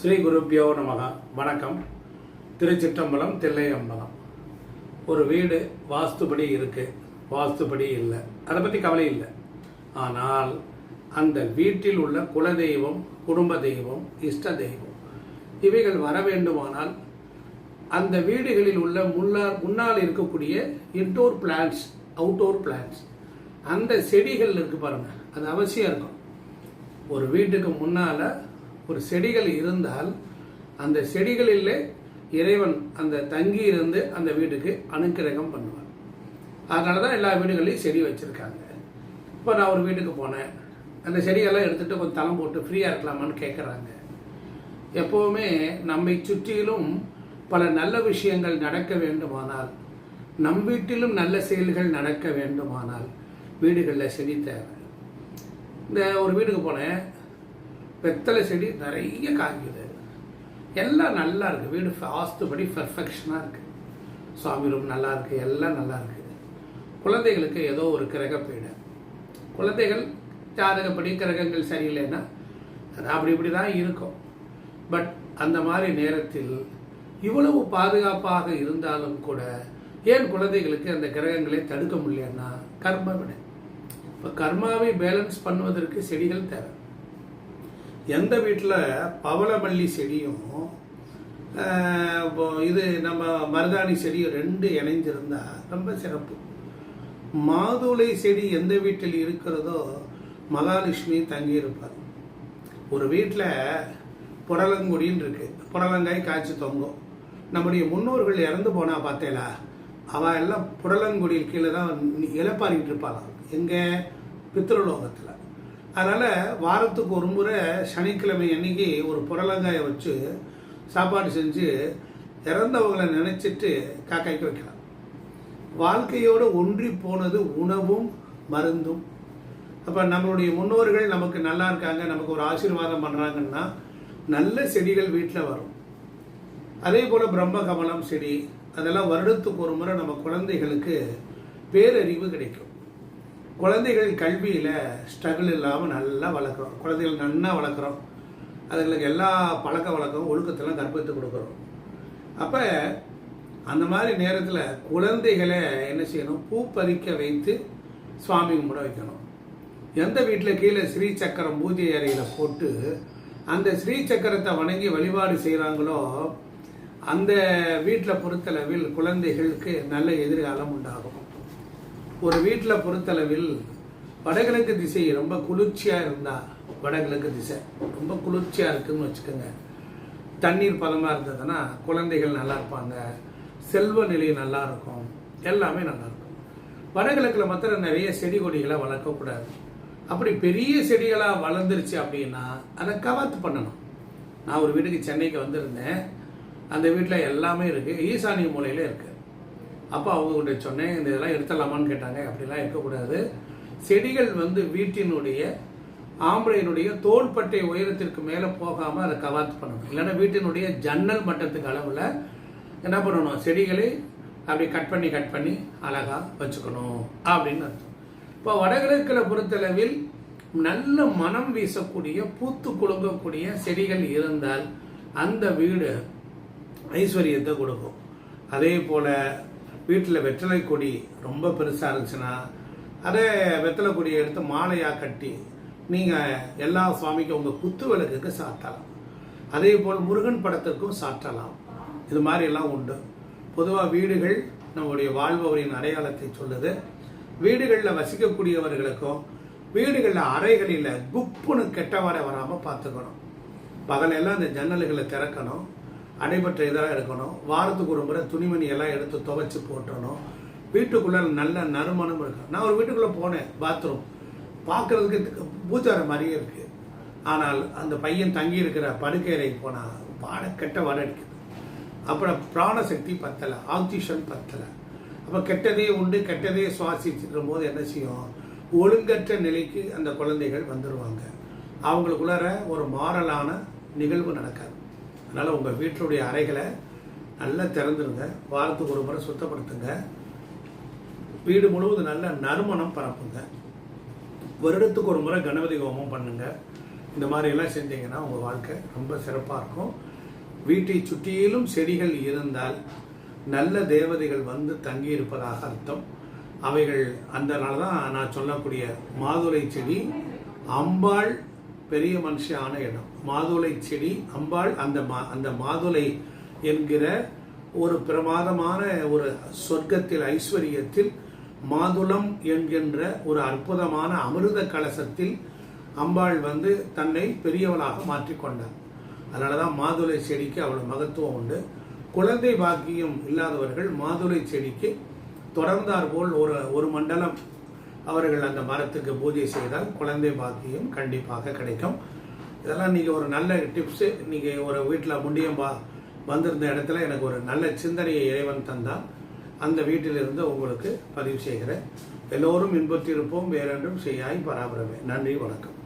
ஸ்ரீ குருப்பியோ நமக. வணக்கம். திருச்சிற்றம்பலம், தில்லையம்பலம். ஒரு வீடு வாஸ்துபடி இருக்கு, வாஸ்துபடி இல்லை, அதை பற்றி கவலை இல்லை. ஆனால் அந்த வீட்டில் உள்ள குலதெய்வம், குடும்ப தெய்வம், இஷ்ட தெய்வம் இவைகள் வர வேண்டுமானால் அந்த வீடுகளில் உள்ள முன்னால் இருக்கக்கூடிய இன்டோர் பிளான்ட்ஸ், அவுட்டோர் பிளான்ட்ஸ், அந்த செடிகள் இருக்கு பாருங்க, அது அவசியம் இருக்கும். ஒரு வீட்டுக்கு முன்னால ஒரு செடிகள் இருந்தால் அந்த செடிகளில் இறைவன் அந்த தங்கி இருந்து அந்த வீட்டுக்கு அனுக்கிரகம் பண்ணுவார். அதனால தான் எல்லா வீடுகளையும் செடி வச்சுருக்காங்க. இப்போ நான் ஒரு வீட்டுக்கு போனேன், அந்த செடியெல்லாம் எடுத்துகிட்டு கொஞ்சம் தளம் போட்டு ஃப்ரீயாக இருக்கலாமான்னு கேட்குறாங்க. எப்போவுமே நம்மை சுற்றிலும் பல நல்ல விஷயங்கள் நடக்க வேண்டுமானால், நம் வீட்டிலும் நல்ல செயல்கள் நடக்க வேண்டுமானால் வீடுகளில் செடி தேவை. இந்த ஒரு வீட்டுக்கு போனேன், வெத்தலை செடி நிறைய காய்க்குது, எல்லாம் நல்லா இருக்குது, வீடு வாஸ்துபடி பர்ஃபெக்ஷனாக இருக்குது, சுவாமி ரூம் நல்லா இருக்குது, எல்லாம் நல்லா இருக்குது. குழந்தைகளுக்கு ஏதோ ஒரு கிரகப்பீடு, குழந்தைகள் ஜாதகப்படி கிரகங்கள் சரியில்லைன்னா அது அப்படி இப்படி தான் இருக்கும். பட் அந்த மாதிரி நேரத்தில் இவ்வளவு பாதுகாப்பாக இருந்தாலும் கூட ஏன் குழந்தைகளுக்கு அந்த கிரகங்களை தடுக்க முடியலன்னா கர்ம விட. இப்போ கர்மாவை பேலன்ஸ் பண்ணுவதற்கு செடிகள் தேவை. எந்த வீட்டில் பவளமல்லி செடியும் இது நம்ம மருதாணி செடியும் ரெண்டு இணைஞ்சிருந்தா ரொம்ப சிறப்பு. மாதுளை செடி எந்த வீட்டில் இருக்கிறதோ மகாலட்சுமி தங்கி இருப்பார். ஒரு வீட்டில் புடலங்குடின்னு இருக்கு, புடலங்காய் காய்ச்சி தொங்கும். நம்முடைய முன்னோர்கள் இறந்து போனா பார்த்தேலா, அவள் எல்லாம் புடலங்குடியில் கீழே தான் இலப்பாரிக்கிட்டு இருப்பாளாம், எங்கே பித்ருலோகத்தில். அதனால் வாரத்துக்கு ஒரு முறை சனிக்கிழமை அன்னைக்கு ஒரு புடலங்காயை வச்சு சாப்பாடு செஞ்சு இறந்தவங்களை நினைச்சிட்டு காக்காய்க்கு வைக்கலாம். வாழ்க்கையோடு ஒன்றி போனது உணவும் மருந்தும். அப்போ நம்மளுடைய முன்னோர்கள் நமக்கு நல்லா இருக்காங்க, நமக்கு ஒரு ஆசீர்வாதம் பண்ணுறாங்கன்னா நல்ல செடிகள் வீட்டில் வரும். அதே போல் பிரம்ம கமலம் செடி, அதெல்லாம் வருடத்துக்கு ஒரு முறை நம்ம குழந்தைகளுக்கு பேரறிவு கிடைக்கும். குழந்தைகள் கல்வியில் ஸ்ட்ரகிள் இல்லாமல் நல்லா வளர்க்குறோம், குழந்தைகள் நல்லா வளர்க்குறோம், அதுங்களுக்கு எல்லா பழக்க வழக்கம் ஒழுக்கத்தெல்லாம் கற்பித்து கொடுக்குறோம். அப்போ அந்த மாதிரி நேரத்தில் குழந்தைகளை என்ன செய்யணும், பூ பறிக்க வைத்து சுவாமி கும்பிட வைக்கணும். எந்த வீட்டில் கீழே ஸ்ரீ சக்கரம் பூஜை அறையில் போட்டு அந்த ஸ்ரீ சக்கரத்தை வணங்கி வழிபாடு செய்கிறாங்களோ அந்த வீட்டில் பொறுத்தளவில் குழந்தைகளுக்கு நல்ல எதிர்காலம் உண்டாகும். ஒரு வீட்டில் பொறுத்தளவில் வடகிழக்கு திசை ரொம்ப குளிர்ச்சியாக இருந்தால், வடகிழக்கு திசை ரொம்ப குளிர்ச்சியாக இருக்குதுன்னு வச்சுக்கோங்க, தண்ணீர் பதமாக இருந்ததுன்னா குழந்தைகள் நல்லா இருப்பாங்க, செல்வ நிலை நல்லா இருக்கும், எல்லாமே நல்லா இருக்கும். வடகிழக்கில் மாத்திரம் நிறைய செடி கொடிகளை வளர்க்கக்கூடாது. அப்படி பெரிய செடிகளாக வளர்ந்துருச்சு அப்படின்னா அதை கவாத்து பண்ணணும். நான் ஒரு வீட்டுக்கு சென்னைக்கு வந்திருந்தேன், அந்த வீட்டில் எல்லாமே இருக்குது, ஈசானிய மூலையில் இருக்குது. அப்போ அவங்ககிட்ட சொன்னேன், இந்த இதெல்லாம் எடுத்துடலாமான்னு கேட்டாங்க. அப்படிலாம் இருக்கக்கூடாது. செடிகள் வீட்டினுடைய ஆம்பளையினுடைய தோள்பட்டை உயரத்திற்கு மேலே போகாமல் அதை கவாத்து பண்ணணும். இல்லைன்னா வீட்டினுடைய ஜன்னல் மட்டத்துக்கு அளவில் என்ன பண்ணணும், செடிகளை அப்படி கட் பண்ணி அழகாக வச்சுக்கணும் அப்படின்னு அர்த்தம். இப்போ வடகிழக்கில் பொறுத்தளவில் நல்ல மனம் வீசக்கூடிய பூத்து குலுங்கக்கூடிய செடிகள் இருந்தால் அந்த வீடு ஐஸ்வர்யத்தை கொடுக்கும். அதே போல் வீட்டில் வெற்றிலை கொடி ரொம்ப பெருசாக இருந்துச்சுன்னா அதே வெற்றிலை கொடியை எடுத்து மாலையாக கட்டி நீங்கள் எல்லா சுவாமிக்கும் உங்கள் குத்து விளக்குக்கு சாத்தலாம். அதே போல் முருகன் படத்திற்கும் சாற்றலாம். இது மாதிரிலாம் உண்டு. பொதுவாக வீடுகள் நம்முடைய வாழ்பவரின் அடையாளத்தை சொல்லுது. வீடுகளில் வசிக்கக்கூடியவர்களுக்கும் வீடுகளில் அறைகளில் குப்புன்னு கெட்டவரை வராமல் பார்த்துக்கணும். பகலெல்லாம் இந்த ஜன்னல்களை திறக்கணும், அடைபற்ற இதெல்லாம் எடுக்கணும், வாரத்துக்கு ஒரு முறை துணிமணி எல்லாம் எடுத்து துவைச்சி போட்டுறணும். வீட்டுக்குள்ளே நல்ல நறுமணம் இருக்கும். நான் ஒரு வீட்டுக்குள்ளே போனேன், பாத்ரூம் பார்க்குறதுக்கு பூஜார மாதிரியே இருக்குது. ஆனால் அந்த பையன் தங்கி இருக்கிற படுக்கையறைக்கு போனால் கெட்ட வாடை அடிக்குது. அப்புறம் பிராணசக்தி பத்தலை, ஆக்சிஜன் பத்தலை. அப்போ கெட்டதே உண்டு, கெட்டதே சுவாசிச்சுக்கிற போது என்ன செய்யும், ஒழுங்கற்ற நிலைக்கு அந்த குழந்தைகள் வந்துடுவாங்க. அவங்களுக்குள்ளார ஒரு மாறலான நிகழ்வு நடக்காது. அதனால் உங்கள் வீட்டினுடைய அறைகளை நல்லா திறந்துருங்க, வாரத்துக்கு ஒரு முறை சுத்தப்படுத்துங்க, வீடு முழுவதும் நல்ல நறுமணம் பரப்புங்க, வருடத்துக்கு ஒரு முறை கணபதி ஹோமம் பண்ணுங்க. இந்த மாதிரியெல்லாம் செஞ்சீங்கன்னா உங்கள் வாழ்க்கை ரொம்ப சிறப்பாக இருக்கும். வீட்டை சுற்றியிலும் செடிகள் இருந்தால் நல்ல தேவதைகள் வந்து தங்கி இருப்பதாக அர்த்தம். அவைகள் அதனால தான் நான் சொல்லக்கூடிய மாதுளை செடி அம்பாள் பெரிய மனுஷியான இடம். மாதுளை செடி அம்பாள் அந்த மாதுளை என்கிற ஒரு பிரமாதமான ஒரு சொர்க்கத்தில் ஐஸ்வர்யத்தில் மாதுளம் என்கின்ற ஒரு அற்புதமான அமிர்த கலசத்தில் அம்பாள் வந்து தன்னை பெரியவளாக மாற்றிக்கொண்டார். அதனால தான் மாதுளை செடிக்கு அவ்வளவு மகத்துவம் உண்டு. குழந்தை பாக்கியம் இல்லாதவர்கள் மாதுளை செடிக்கு தொடர்ந்தார் போல் ஒரு மண்டலம் அவர்கள் அந்த மரத்துக்கு பூஜை செய்தால் குழந்தை பாக்கியம் கண்டிப்பாக கிடைக்கும். இதெல்லாம் நீங்கள் ஒரு நல்ல டிப்ஸு. நீங்கள் ஒரு வீட்டில் முண்டியம் வந்திருந்த இடத்துல எனக்கு ஒரு நல்ல சிந்தனையை இறைவன் தந்தால் அந்த வீட்டிலிருந்து உங்களுக்கு பதிவு செய்கிறேன். எல்லோரும் இன்பத்திருப்போம், வேறென்றும் செய்யாய் பராபரமே. நன்றி, வணக்கம்.